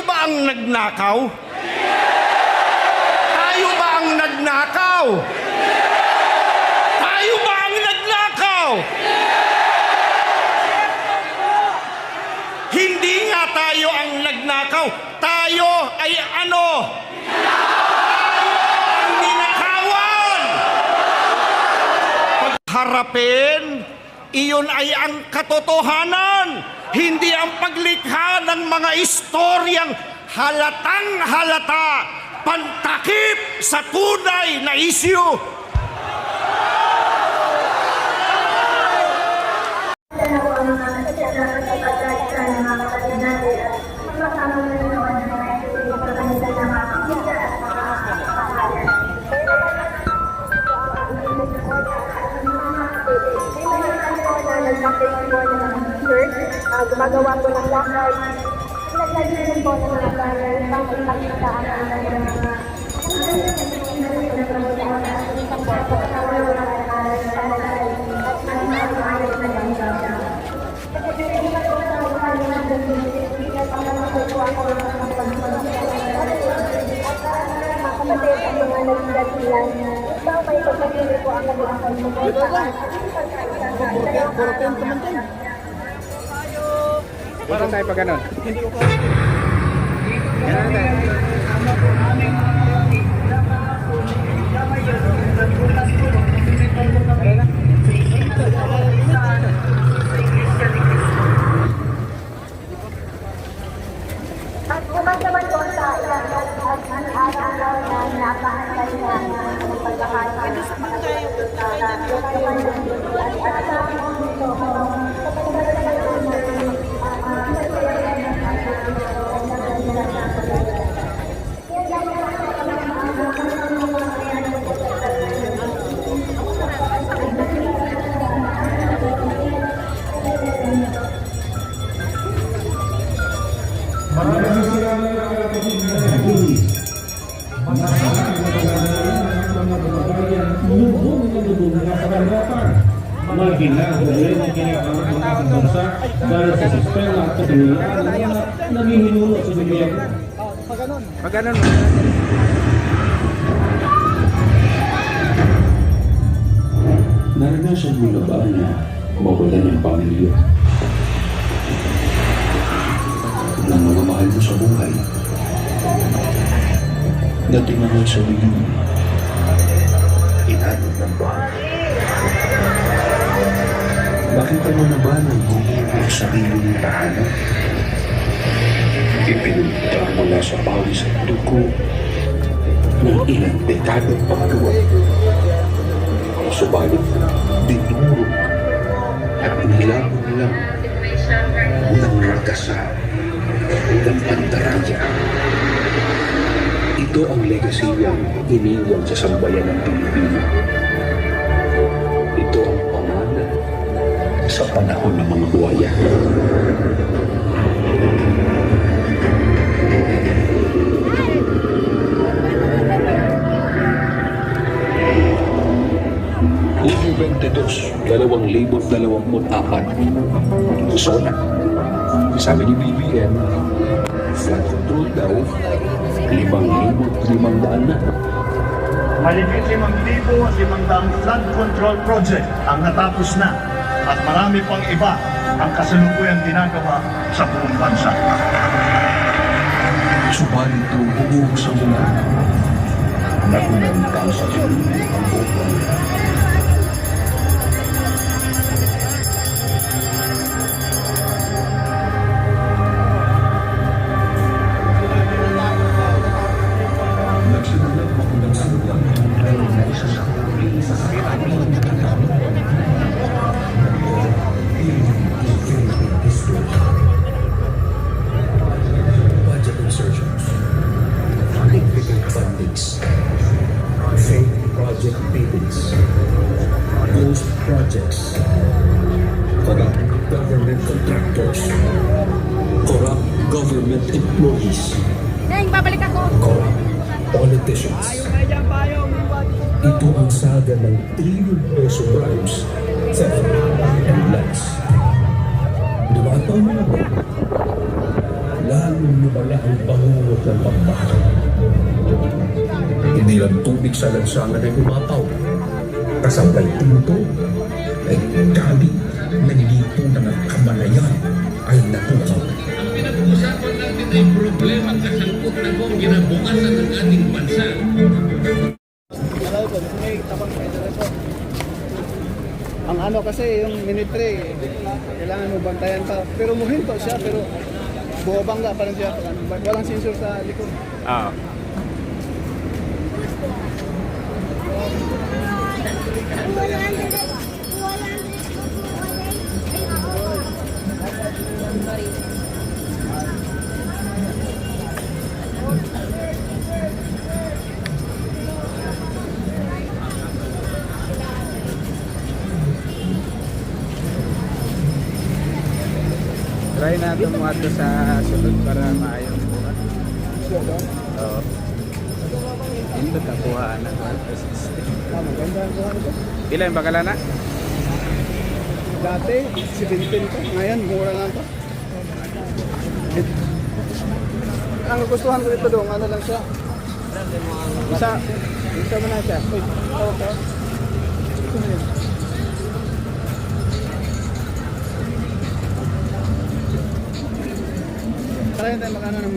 ba ang nagnakaw? Tayo ba ang nagnakaw? Tayo ba ang nagnakaw? Hindi nga tayo ang nagnakaw. Tayo ay ano? Ang ninakawan! Pagharapin, iyon ay ang katotohanan, hindi ang paglikha ng mga istoryang halatang halata, pantakip sa tunay na isyu. Gumagawa po ng lakad. Naglagay po ng mga banner pang ipagkitaan ng Parang tayo pa ganon. at kumasaman po sa ilang araw na napahantay na pagkakataon sa mga Maghinahuli ng kinakataon ng bansa dahil sa sistema at kabilaan na nanghihinulo sa gobyerno. Pag ganon. Naranasan mo na ba na mawalan ng pamilya? Ng mga mahal mo sa buhay? Na tinangal sa lilim? Inanod ng bahay? Nakita mo na ba ng gumulong sariling tahanan? Ipinunta mula sa pawis at dugo ng ilang dekadang paggawa. Subalit, dinurog at nilabon lang ng ragasa ng pandaraya. Ito ang legasiyang iniwan sa sambayan ng Pilipino. Ito ang pamana sa panahon ng mga buhaya. Hulyo 22, 2024. Zona. Sabi ni BBM, flood control daw, 5,500 na. Mahigit 5,500 flood control project ang natapos na at marami pang iba ang kasalukuyang ginagawa sa buong bansa. Subalit nung bumuhos ang ulan, nagunang sa Pilipinas ang buong bansa. Nagsimulang makulang sa ulan dahil na isa sa huli sa budget insertions, significant fundings, fake project biddings, ghost projects, corrupt government contractors, corrupt government employees, Neng, babalik ako! corrupt politicians. Ito ang saga ng trillion peso bribes, theft, and lies. Dumataw mo na ba? lalong lumala ang bangungot ng pagbaha. Hindi lang tubig sa lansangan ay umapaw. Kasabay ito ay gabi ng lipunan ng kamalayan ay natukaw. Ang pinag-uusapan natin ay problema kasangkot na po ang ginabukasan ng ating bansa. Ang ano kasi, yung military, kailangan mo bantayan pa. Pero muhinto siya, pero bumabangga pa rin siya. Walang sensor sa likod. Ah. Try natin mo ato sa sunod para maayos bukas. Oo. Ito tapuhaan na. Maganda ang buwan ito. Pila yung bakala na? Dati, 17 ko. Ngayon, mura lang ito. Ang gustuhan ko dito doon, ano lang siya. Isa mo na siya. Uy, tawag ka. Ito mo yun. Try natin magkano ng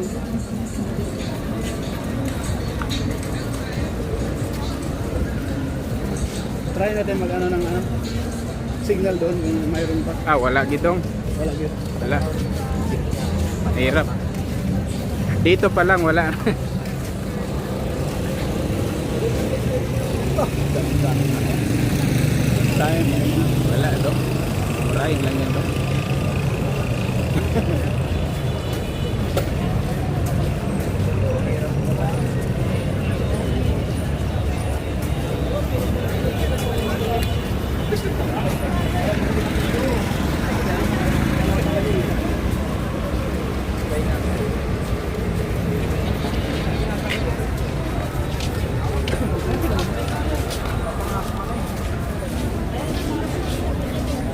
try natin magkano ng ano signal doon kung mayroon pa. Ah, wala gitong. Wala yun. Wala. Mahirap. Dito pa lang wala. Wala do. Murahin lang yan do.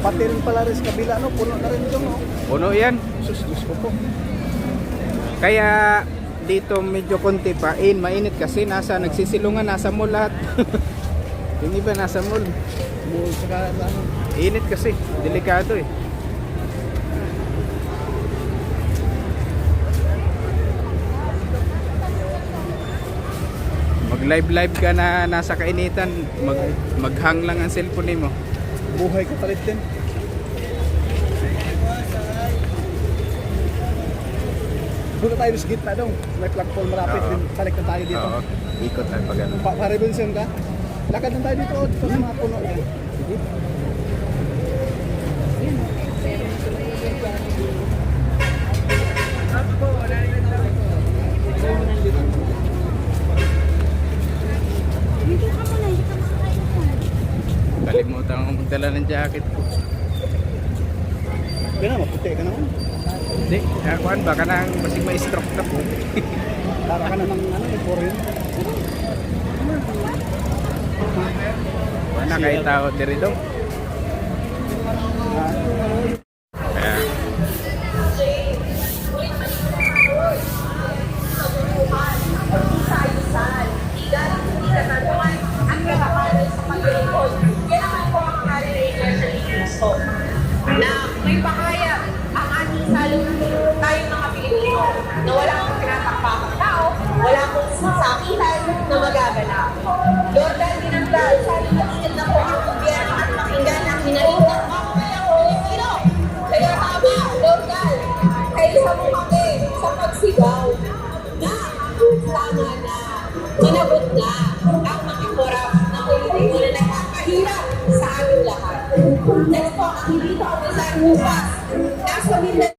Pati rin pala rin sa kabila, no? Puno na rin ito, no? Puno yan. Sus, gusto ko po. Kaya dito medyo konti pa. Mainit kasi nagsisilungan, nasa mall lahat. Yung iba nasa mall. Saka, ano, Init kasi, delikado eh. Mag-live ka na nasa kainitan, maghang lang ang cellphone mo. buhay ka palit din. Doon tayo sa gitna daw. May platform malapit. Oo. Balik na tayo dito. Oo, ikot tayo pag ano. Pa-revolution ka? Lakad na tayo dito. Dito sa mga puno yan. Sige. Kalimutan ko magdala ng jacket ko. Gano'n, maputi ka naman. Hindi, kakuan baka nang basig may stroke na po. Para ka namang ano, Korean. Wala kayo tao diri daw. Kaya, na may pakaya ang ating salunod tayong mga Pilipino na wala akong tinatakpakang tao, wala akong sasakitan na magaganap. Lord, dahil dinagdal, sana matigil na po ang gobyerno at pakinggan ang hinalitan mamamayang Pilipino. Kaya tama, Lord, dahil kaisa mo kami sa pagsigaw na tama na, manabot na ang mga korap na Pilipino na nakakahirap sa ating lahat. Next po, ang hindi ito ang bukas. Nasa Mindanao.